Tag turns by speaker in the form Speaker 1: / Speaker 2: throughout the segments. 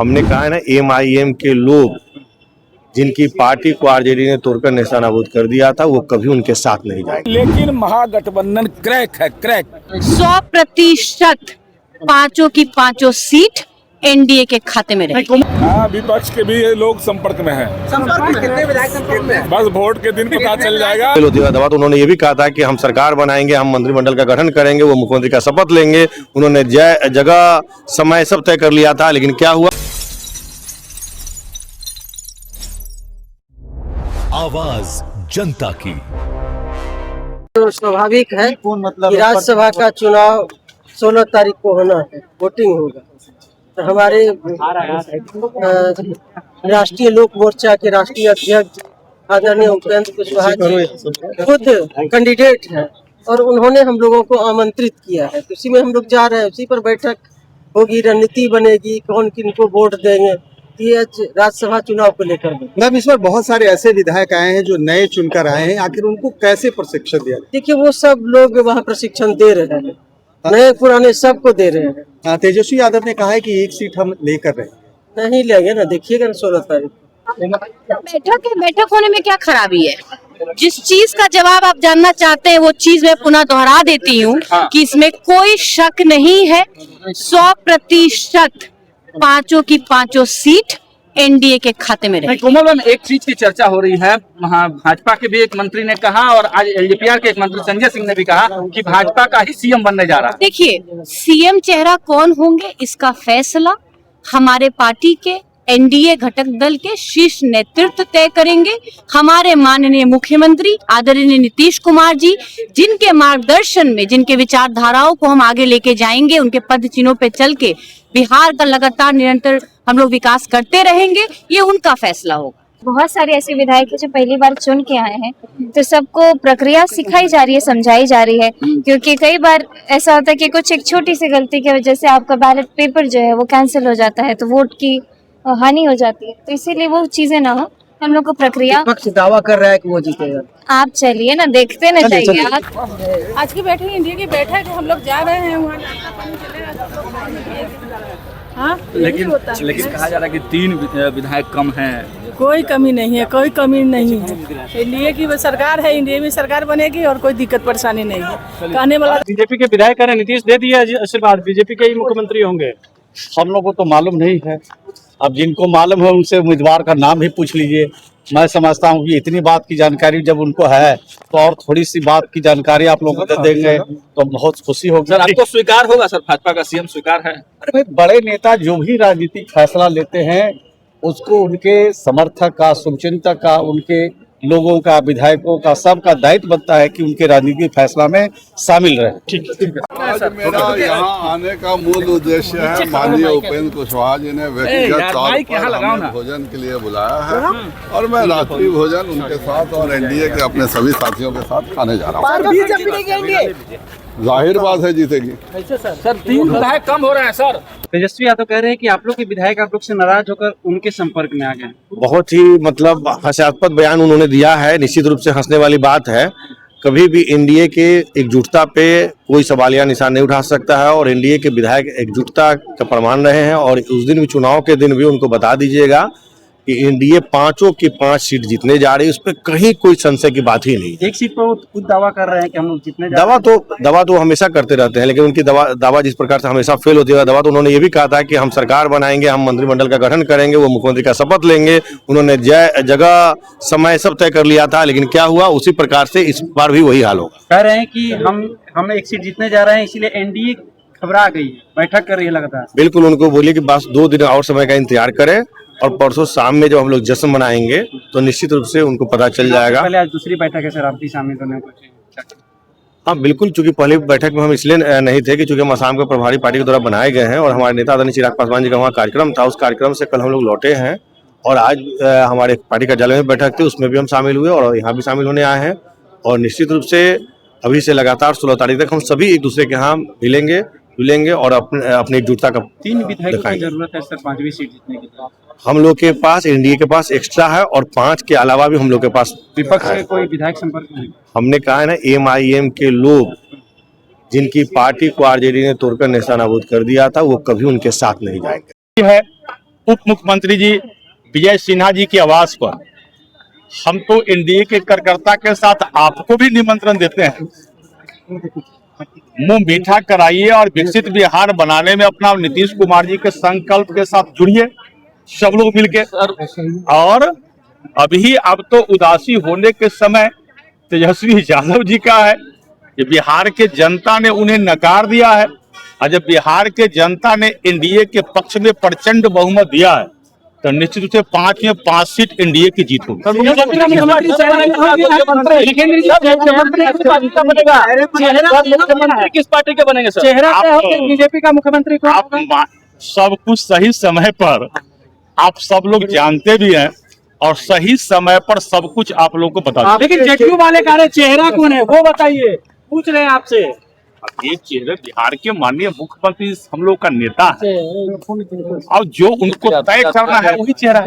Speaker 1: हमने कहा है ना, MIM के लोग जिनकी पार्टी को आरजेडी ने तोड़कर नेस्तनाबूद कर दिया था, वो कभी उनके साथ नहीं जाएंगे।
Speaker 2: लेकिन महागठबंधन क्रैक है, क्रैक
Speaker 3: 100% पांचों की पांचों सीट एनडीए के खाते में रहे।
Speaker 2: हाँ, विपक्ष के भी ये लोग संपर्क में हैं।
Speaker 4: कितने विधायक संपर्क में हैं?
Speaker 2: बस वोट के दिन पता चल जाएगा।
Speaker 1: दवा तो उन्होंने ये भी कहा था कि हम सरकार बनाएंगे, हम मंत्रिमंडल का गठन करेंगे, वो मुख्यमंत्री का शपथ लेंगे। उन्होंने जगह समय सब तय कर लिया था, लेकिन क्या हुआ?
Speaker 5: आवाज जनता की।
Speaker 4: तो स्वाभाविक है कि राज्यसभा का चुनाव 16 तारीख को होना है, वोटिंग होगा। तो हमारे राष्ट्रीय लोक मोर्चा के राष्ट्रीय अध्यक्ष आदरणीय उपेंद्र कुशवाहा जी खुद कैंडिडेट हैं और उन्होंने हम लोगों को आमंत्रित किया है, तो उसी में हम लोग जा रहे हैं। उसी पर बैठक होगी, रणनीति बनेगी, कौन किनको वोट देंगे, ये राज्यसभा चुनाव को लेकर।
Speaker 6: मैम, इस बार बहुत सारे ऐसे विधायक आए हैं जो नए चुनकर आए हैं, आखिर उनको कैसे प्रशिक्षण दिया?
Speaker 4: देखिए, वो सब लोग वहाँ प्रशिक्षण दे रहे हैं, नए पुराने सबको दे रहे हैं।
Speaker 6: तेजस्वी यादव ने कहा है कि एक सीट हम लेकर रहे हैं।
Speaker 4: नहीं लेंगे ना, देखिएगा ना 16 तारीख।
Speaker 3: बैठक होने में क्या खराबी है? जिस चीज का जवाब आप जानना चाहते हैं वो चीज मैं पुनः दोहरा देती हूँ कि इसमें कोई शक नहीं है। 100% पांचों की पांचों सीट एनडीए के खाते में रहे।
Speaker 7: कोमल मैम, एक चीज की चर्चा हो रही है, भाजपा के भी एक मंत्री ने कहा और आज एलजेपीआर के एक मंत्री संजय सिंह ने भी कहा कि भाजपा का ही सीएम बनने जा रहा है।
Speaker 3: देखिए, सीएम चेहरा कौन होंगे इसका फैसला हमारे पार्टी के एनडीए घटक दल के शीर्ष नेतृत्व तय करेंगे। हमारे माननीय मुख्यमंत्री आदरणीय नीतीश कुमार जी, जिनके मार्गदर्शन में, जिनके विचारधाराओं को हम आगे लेके जाएंगे, उनके पद चिन्हों पे चल के बिहार का लगातार निरंतर हम लोग विकास करते रहेंगे, ये उनका फैसला होगा।
Speaker 8: बहुत सारे ऐसे विधायक हैं जो पहली बार चुन के आए हैं, तो सबको प्रक्रिया सिखाई जा रही है, समझाई जा रही है, क्योंकि कई बार ऐसा होता है कि कुछ एक छोटी सी गलती की वजह से आपका बैलेट पेपर जो है वो कैंसिल हो जाता है, तो वोट की हानि हो जाती है। तो इसीलिए वो चीजें ना हो, हम लोग को प्रक्रिया।
Speaker 4: विपक्ष दावा कर रहा है कि वो जीतेगा।
Speaker 8: आप चलिए ना, देखते ना जाइए आप।
Speaker 9: आज की बैठक इंडिया की बैठक हम लोग जा रहे हैं वहाँ। हाँ,
Speaker 7: लेकिन कहा जा रहा है कि 3 विधायक कम हैं।
Speaker 9: कोई कमी नहीं है, कोई कमी नहीं है। एनडीए की सरकार है, एनडीए में सरकार बनेगी और कोई दिक्कत परेशानी नहीं है। कहने वाला
Speaker 7: बीजेपी के विधायक है, नीतीश दे दिया आशीर्वाद, बीजेपी के ही मुख्यमंत्री होंगे।
Speaker 10: हम लोग को तो मालूम नहीं है, अब जिनको मालूम है उनसे उम्मीदवार का नाम ही पूछ लीजिए। मैं समझता हूँ कि इतनी बात की जानकारी जब उनको है तो और थोड़ी सी बात की जानकारी आप लोगों को देंगे तो बहुत खुशी होगी।
Speaker 7: सर, आपको स्वीकार होगा सर, भाजपा का सीएम स्वीकार है?
Speaker 10: अरे भाई, बड़े नेता जो भी राजनीतिक फैसला लेते हैं उसको उनके समर्थक का, शुभचिंतक का, उनके लोगों का, विधायकों का, सबका दायित्व बनता है कि उनके राजनीतिक फैसला में शामिल रहे।
Speaker 7: ठीक है।
Speaker 11: आज मेरा यहाँ आने का मूल उद्देश्य है, माननीय उपेंद्र कुशवाहा जी ने व्यक्तिगत तौर पर हमें भोजन के लिए बुलाया है और मैं रात्रि भोजन उनके साथ और एनडीए के अपने सभी साथियों के साथ खाने जा रहा हूँ। जाहिर बात है जीतेगी।
Speaker 7: सर, 3 विधायक कम हो रहे हैं सर।
Speaker 6: तेजस्वी यादव कह रहे हैं कि आप लोग के विधायक आप लोग से नाराज होकर उनके संपर्क में आ गए।
Speaker 1: बहुत ही हास्यास्पद बयान उन्होंने दिया है, निश्चित रूप से हंसने वाली बात है। कभी भी एनडीए के एकजुटता पे कोई सवालिया निशान नहीं उठा सकता है और एनडीए के विधायक एकजुटता का प्रमाण रहे हैं। और उस दिन भी, चुनाव के दिन भी उनको बता दीजिएगा कि एनडीए 5 की 5 सीट जीतने जा रही है, उस पर कहीं कोई संशय की बात ही नहीं।
Speaker 6: एक सीट पर वो खुद दावा कर रहे हैं कि हम लोग जीतने
Speaker 1: दावा तो हमेशा करते रहते हैं, लेकिन उनकी दावा जिस प्रकार से हमेशा फेल होती है। दावा तो उन्होंने ये भी कहा था कि हम सरकार बनाएंगे, हम मंत्रिमंडल का गठन करेंगे, वो मुख्यमंत्री का शपथ लेंगे। उन्होंने जगह समय सब तय कर लिया था, लेकिन क्या हुआ? उसी प्रकार से इस बार भी वही हाल होगा।
Speaker 6: कह रहे हैं कि हम एक सीट जीतने जा रहे हैं, इसलिए एनडीए घबरा गई है, बैठक कर रही है लगातार।
Speaker 1: बिल्कुल, उनको बोलिए कि बस 2 दिन और समय का इंतजार करें और परसों शाम में जब हम लोग जश्न मनाएंगे तो निश्चित रूप से उनको पता चल जाएगा।
Speaker 6: पहले आज दूसरी बैठक है सर, आपकी शामिल होने को?
Speaker 1: हाँ बिल्कुल, चूंकि पहले बैठक में हम इसलिए नहीं थे कि चूंकि हम असम के प्रभारी पार्टी के द्वारा बनाए गए हैं और हमारे नेता आदरणीय चिराग पासवान जी का वहाँ कार्यक्रम था। उस कार्यक्रम से कल हम लोग लौटे हैं और आज हमारे पार्टी कार्यालय में बैठक थी, उसमें भी हम शामिल हुए और यहाँ भी शामिल होने आए हैं। और निश्चित रूप से अभी से लगातार 16 तारीख तक हम सभी एक दूसरे के यहाँ मिलेंगे और अपनी एकजुटता का
Speaker 6: 3 विधायकों की जरूरत है सर 5वीं सीट जीतने के लिए।
Speaker 1: हम लोग के पास, एनडीए के पास एक्स्ट्रा है और 5 के अलावा भी हम लोग के पास
Speaker 6: विपक्ष के कोई विधायक संपर्क नहीं।
Speaker 1: हमने कहा है ना, MIM के लोग जिनकी पार्टी को आरजेडी ने तोड़कर नेस्तनाबूद कर दिया था, वो कभी उनके साथ नहीं जाएंगे।
Speaker 10: है उप मुख्यमंत्री जी विजय सिन्हा जी की आवाज पर हम तो एनडीए के कार्यकर्ता के साथ आपको भी निमंत्रण देते हैं, मुंह मीठा कराइए और विकसित बिहार बनाने में अपना नीतीश कुमार जी के संकल्प के साथ जुड़िए सब लोग मिलके। और अभी अब तो उदासी होने के समय तेजस्वी यादव जी का है कि बिहार के जनता ने उन्हें नकार दिया है, और जब बिहार के जनता ने एनडीए के पक्ष में प्रचंड बहुमत दिया है तो निश्चित रूप से 5 में 5 सीट एनडीए की जीत होगी।
Speaker 7: किस पार्टी के बनेंगे सर?
Speaker 6: चेहरा क्या होगा बीजेपी का मुख्यमंत्री कौन होगा?
Speaker 10: सब कुछ सही समय पर आप सब लोग जानते भी हैं और सही समय पर सब कुछ आप लोग को बता।
Speaker 6: लेकिन जेडीयू वाले कह रहे चेहरा कौन है वो बताइए, पूछ रहे हैं आपसे।
Speaker 10: ये चेहरे बिहार के माननीय मुख्यमंत्री हम लोग का नेता है और जो उनको तय करना है वही चेहरा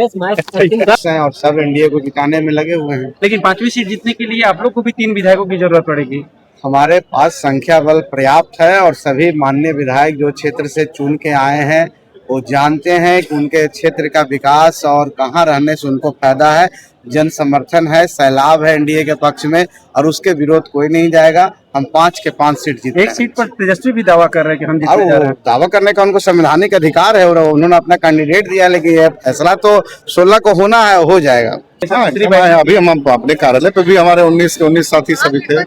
Speaker 10: है
Speaker 12: और सब एनडीए को जिताने में लगे हुए हैं।
Speaker 6: लेकिन 5वीं सीट जीतने के लिए आप लोग को भी 3 विधायकों की जरूरत पड़ेगी।
Speaker 12: हमारे पास संख्या बल पर्याप्त है और सभी माननीय विधायक जो क्षेत्र से चुन के आए हैं वो जानते हैं कि उनके क्षेत्र का विकास और कहां रहने से उनको फायदा है। जन समर्थन है, सैलाब है एनडीए के पक्ष में और उसके विरोध कोई नहीं जाएगा। हम 5 के 5 सीट जीते।
Speaker 6: एक सीट पर तेजस्वी भी दावा कर रहे हैं कि हम जीतने जा रहे हैं।
Speaker 12: दावा करने का उनको संवैधानिक अधिकार है और उन्होंने अपना कैंडिडेट दिया, लेकिन ये फैसला तो 16 को होना है, हो जाएगा।
Speaker 11: अभी हम अपने कार्यालय पे भी हमारे 19 के 19 साथी सभी थे।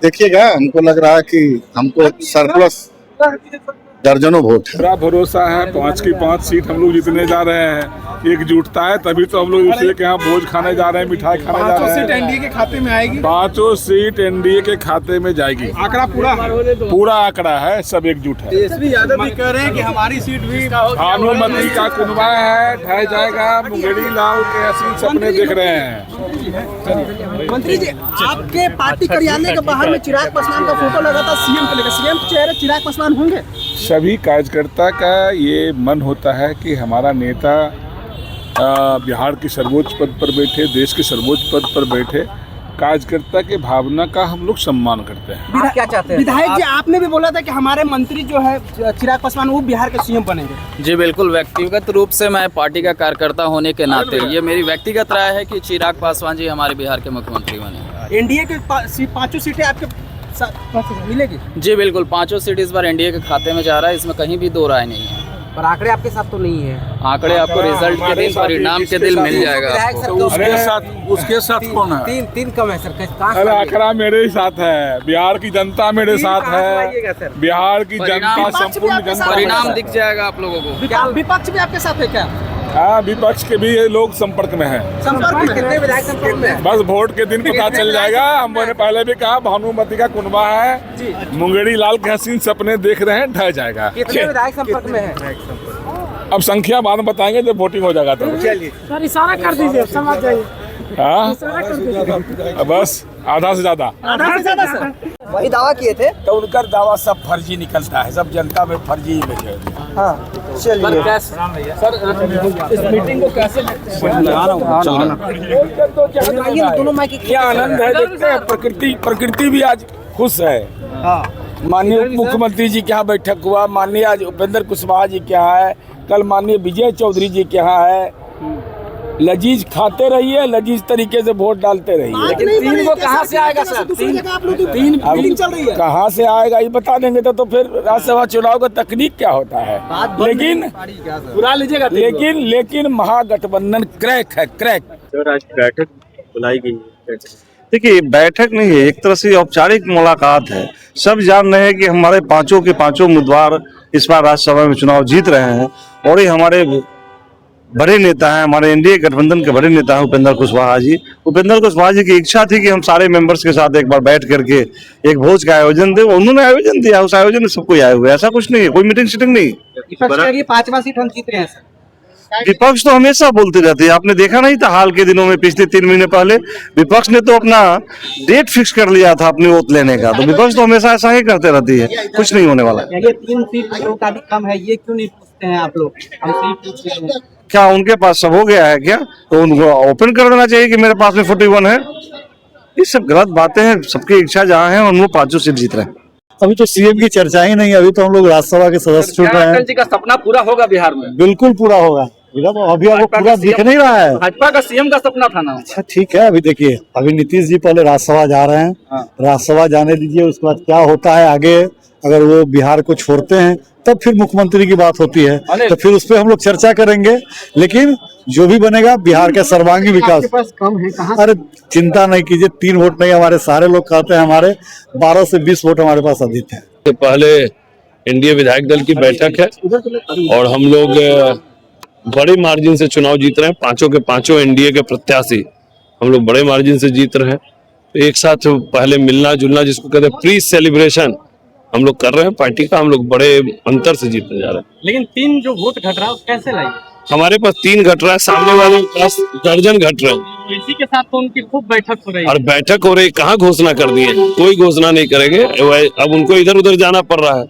Speaker 11: देखिएगा, हमको लग रहा है कि हमको सरप्लस दर्जनों वोट है।
Speaker 2: पूरा भरोसा है 5 की 5 सीट हम लोग जीतने जा रहे हैं। एकजुटता है तभी तो हम लोग दूसरे के यहाँ भोज खाने जा रहे हैं, मिठाई खाने जा रहे हैं। 5 सीट एनडीए के खाते में आएगी। 5 सीट एनडीए के खाते में जाएगी। आंकड़ा पूरा आंकड़ा है, सब एकजुट है।
Speaker 6: तेजस्वी यादव भी कह रहे हैं कि हमारी सीट भी
Speaker 2: भानुमती का कुनबा है, ढह जाएगा। मुंगेरी लाल के हसीन सपने देख रहे हैं।
Speaker 6: मंत्री जी, आपके पार्टी कार्यालय के बाहर में चिराग पासवान का फोटो लगा था सीएम को लेकर, सीएम के चेहरे चिराग पासवान होंगे?
Speaker 2: सभी कार्यकर्ता का ये मन होता है कि हमारा नेता बिहार के सर्वोच्च पद पर बैठे, देश के सर्वोच्च पद पर बैठे। कार्यकर्ता के भावना का हम लोग सम्मान करते हैं।
Speaker 6: आप क्या चाहते हैं? विधायक जी, आपने भी बोला था कि हमारे मंत्री जो है चिराग पासवान वो बिहार के सीएम बनेंगे।
Speaker 13: जी बिल्कुल, व्यक्तिगत रूप से मैं पार्टी का कार्यकर्ता होने के नाते ये मेरी व्यक्तिगत राय है कि चिराग पासवान जी हमारे बिहार के मुख्यमंत्री बने।
Speaker 6: एनडीए के 5 सीटें आपके मिलेगी?
Speaker 13: जी बिल्कुल, 5 सीट इस बार एनडीए के खाते में जा रहा है, इसमें कहीं भी दो राय नहीं है।
Speaker 6: पर आंकड़े आपके साथ तो नहीं है।
Speaker 13: आंकड़े आपको रिजल्ट के दिन, परिणाम के दिन मिल जाएगा आपको।
Speaker 2: उसके साथ कौन है?
Speaker 6: 3 कम है सर।
Speaker 2: अरे आंकड़ा मेरे ही साथ है, बिहार की जनता मेरे साथ है, बिहार की जनता संपूर्ण जनता।
Speaker 13: परिणाम दिख जाएगा आप लोगों को।
Speaker 6: विपक्ष भी आपके साथ है क्या?
Speaker 2: हाँ, विपक्ष के भी ये लोग संपर्क में हैं।
Speaker 6: कितने विधायक संपर्क में हैं?
Speaker 2: बस वोट के दिन पता चल जाएगा। हमने पहले भी कहा भानुमती का कुनबा है, मुंगेरी लाल के हसीन सपने देख रहे हैं, ढह जाएगा।
Speaker 6: कितने विधायक संपर्क में हैं?
Speaker 2: अब संख्या बाद में बताएंगे जब वोटिंग हो जाएगा तब।
Speaker 6: सर इशारा कर दीजिए, समझ जाइए।
Speaker 2: हाँ, बस आधा से ज्यादा
Speaker 6: सर वही दावा किए थे
Speaker 2: तो उनका दावा सब फर्जी निकलता है, सब जनता में फर्जी इमेज है।
Speaker 6: हाँ, चलिए सर, इस मीटिंग को कैसे दोनों माइक
Speaker 2: क्या आनंद है, देखते हैं प्रकृति भी आज खुश है। माननीय उप मुख्यमंत्री जी के यहाँ बैठक हुआ, माननीय आज उपेंद्र कुशवाहा जी के यहाँ है, कल माननीय विजय चौधरी जी के यहाँ है। लजीज खाते रहिए, लजीज तरीके से वोट डालते रहिए।
Speaker 6: लेकिन 3 को कहाँ से आएगा सर? 3 बिलिंग चल रही है,
Speaker 2: कहाँ से आएगा ये बता देंगे तो फिर राज्यसभा चुनाव का तकनीक क्या होता है। लेकिन
Speaker 6: बुला लीजिएगा।
Speaker 2: लेकिन महागठबंधन क्रैक है, क्रैक।
Speaker 1: सर आज बैठक बुलाई गई है। देखिए, बैठक नहीं है, एक तरह से औपचारिक मुलाकात है। सब जान रहे हैं कि हमारे 5 के 5 उम्मीदवार इस बार राज्यसभा में चुनाव जीत रहे हैं और ये हमारे बड़े नेता हैं, हमारे एनडीए गठबंधन के बड़े नेता हैं उपेंद्र कुशवाहा जी। उपेंद्र कुशवाहा जी की इच्छा थी कि हम सारे मेंबर्स के साथ एक बार बैठ करके एक भोज का आयोजन दे। उन्होंने आयोजन दिया, उस आयोजन में सब कोई आए हुए, ऐसा कुछ नहीं है, कोई मीटिंग शीटिंग नहीं।
Speaker 6: 5वां सीट हम जीत रहे हैं सर।
Speaker 1: विपक्ष तो हमेशा बोलते रहते हैं, आपने देखा नहीं था हाल के दिनों में, पिछले 3 महीने पहले विपक्ष ने तो अपना डेट फिक्स कर लिया था अपनी वोट लेने का। तो विपक्ष तो हमेशा ऐसा ही करते रहती है, कुछ नहीं होने वाला।
Speaker 6: ये 3 सीट का भी कम है, ये क्यों नहीं पूछते हैं आप लोग? हम सीट पूछ रहे हैं।
Speaker 1: क्या उनके पास सब हो गया है क्या? तो उनको ओपन कर देना चाहिए कि मेरे पास में 41 है। ये सब गलत बातें हैं, सबकी इच्छा जहाँ है और वो 5 सीट जीत रहे हैं।
Speaker 10: अभी तो सीएम की चर्चा ही नहीं, अभी तो हम लोग राज्यसभा के सदस्य चुन रहे
Speaker 7: अटल
Speaker 10: हैं।
Speaker 7: जी का सपना पूरा होगा बिहार में?
Speaker 10: बिल्कुल पूरा होगा, इधर तो अभी आपको पूरा दिख नहीं रहा है।
Speaker 7: भाजपा का सीएम का सपना था ना।
Speaker 10: अच्छा ठीक है, अभी देखिए, अभी नीतीश जी पहले राज्यसभा जा रहे हैं, राज्यसभा जाने दीजिए, उसके बाद क्या होता है आगे, अगर वो बिहार को छोड़ते हैं तब फिर मुख्यमंत्री की बात होती है, तो फिर उस पर हम लोग चर्चा करेंगे। लेकिन जो भी बनेगा बिहार का सर्वांगीण विकास।
Speaker 6: आपके पास कम है कहाँ?
Speaker 10: अरे चिंता नहीं कीजिए, 3 वोट नहीं, हमारे सारे लोग कहते हैं हमारे 12 से 20 वोट हमारे पास अधिक है।
Speaker 1: पहले एनडीए विधायक दल की बैठक है और हम लोग बड़े मार्जिन से चुनाव जीत रहे हैं। पांचों के पांचों एनडीए के प्रत्याशी हम लोग बड़े मार्जिन से जीत रहे हैं। तो एक साथ पहले मिलना जुलना, जिसको कहते हैं प्री सेलिब्रेशन, हम लोग कर रहे हैं पार्टी का। हम लोग बड़े अंतर से जीतने जा रहे हैं।
Speaker 6: लेकिन 3 जो वोट घट रहा है कैसे लाएंगे?
Speaker 1: हमारे पास 3 घट रहा है, सामने वाले के पास दर्जन घट रहे हैं।
Speaker 6: इसी के साथ तो उनकी खूब बैठक हो रही है।
Speaker 1: और बैठक हो रही, कहाँ घोषणा कर दी है? कोई घोषणा नहीं करेंगे, अब उनको इधर उधर जाना पड़ रहा है।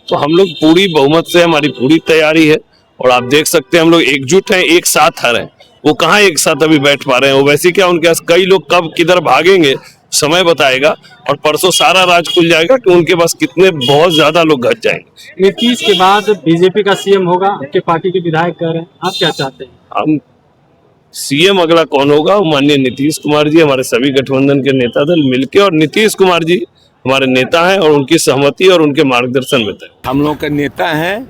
Speaker 1: तो हम लोग पूरी बहुमत से, हमारी पूरी तैयारी है और आप देख सकते हैं हम लोग एकजुट हैं, एक साथ है। वो कहाँ एक साथ अभी बैठ पा रहे हैं? वो वैसे क्या, उनके पास कई लोग कब किधर भागेंगे समय बताएगा, और परसों सारा राज खुल जाएगा कि उनके पास कितने बहुत ज्यादा लोग घट जाएंगे।
Speaker 6: नीतीश के बाद बीजेपी का सीएम होगा, आपके पार्टी के विधायक कह रहे हैं, आप क्या चाहते हैं?
Speaker 1: हम सीएम अगला कौन होगा? माननीय नीतीश कुमार जी, हमारे सभी गठबंधन के नेता दल मिलके, और नीतीश कुमार जी हमारे नेता हैं और उनकी सहमति और उनके मार्गदर्शन में तय।
Speaker 2: हम लोग के नेता हैं,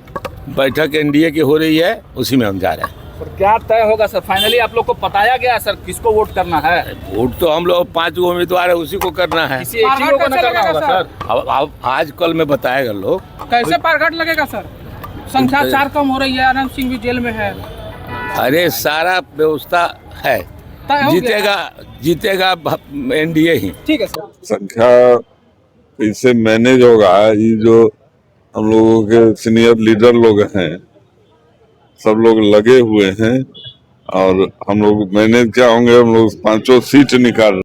Speaker 2: बैठक एनडीए की हो रही है, उसी में हम जा रहे हैं।
Speaker 7: और क्या तय होगा सर? फाइनली आप लोग को बताया गया सर किसको वोट करना है?
Speaker 2: वोट तो हम लोग 5 उम्मीदवार है, उसी को करना है।
Speaker 7: किसी एक ही को ना करना होगा सर?
Speaker 2: अब आज कल में बताएगा लोग।
Speaker 9: कैसे पारघाट लगेगा सर? संख्या 4 कम हो रही है, आनंद सिंह भी जेल में है।
Speaker 2: अरे सारा व्यवस्था है, जीतेगा एनडीए ही।
Speaker 9: ठीक है सर।
Speaker 11: संख्या इससे मैनेज होगा। ये जो हम लोगों के सीनियर लीडर लोग हैं, सब लोग लगे हुए हैं और हम लोग मैनेज क्या होंगे, हम लोग 5 सीट निकाल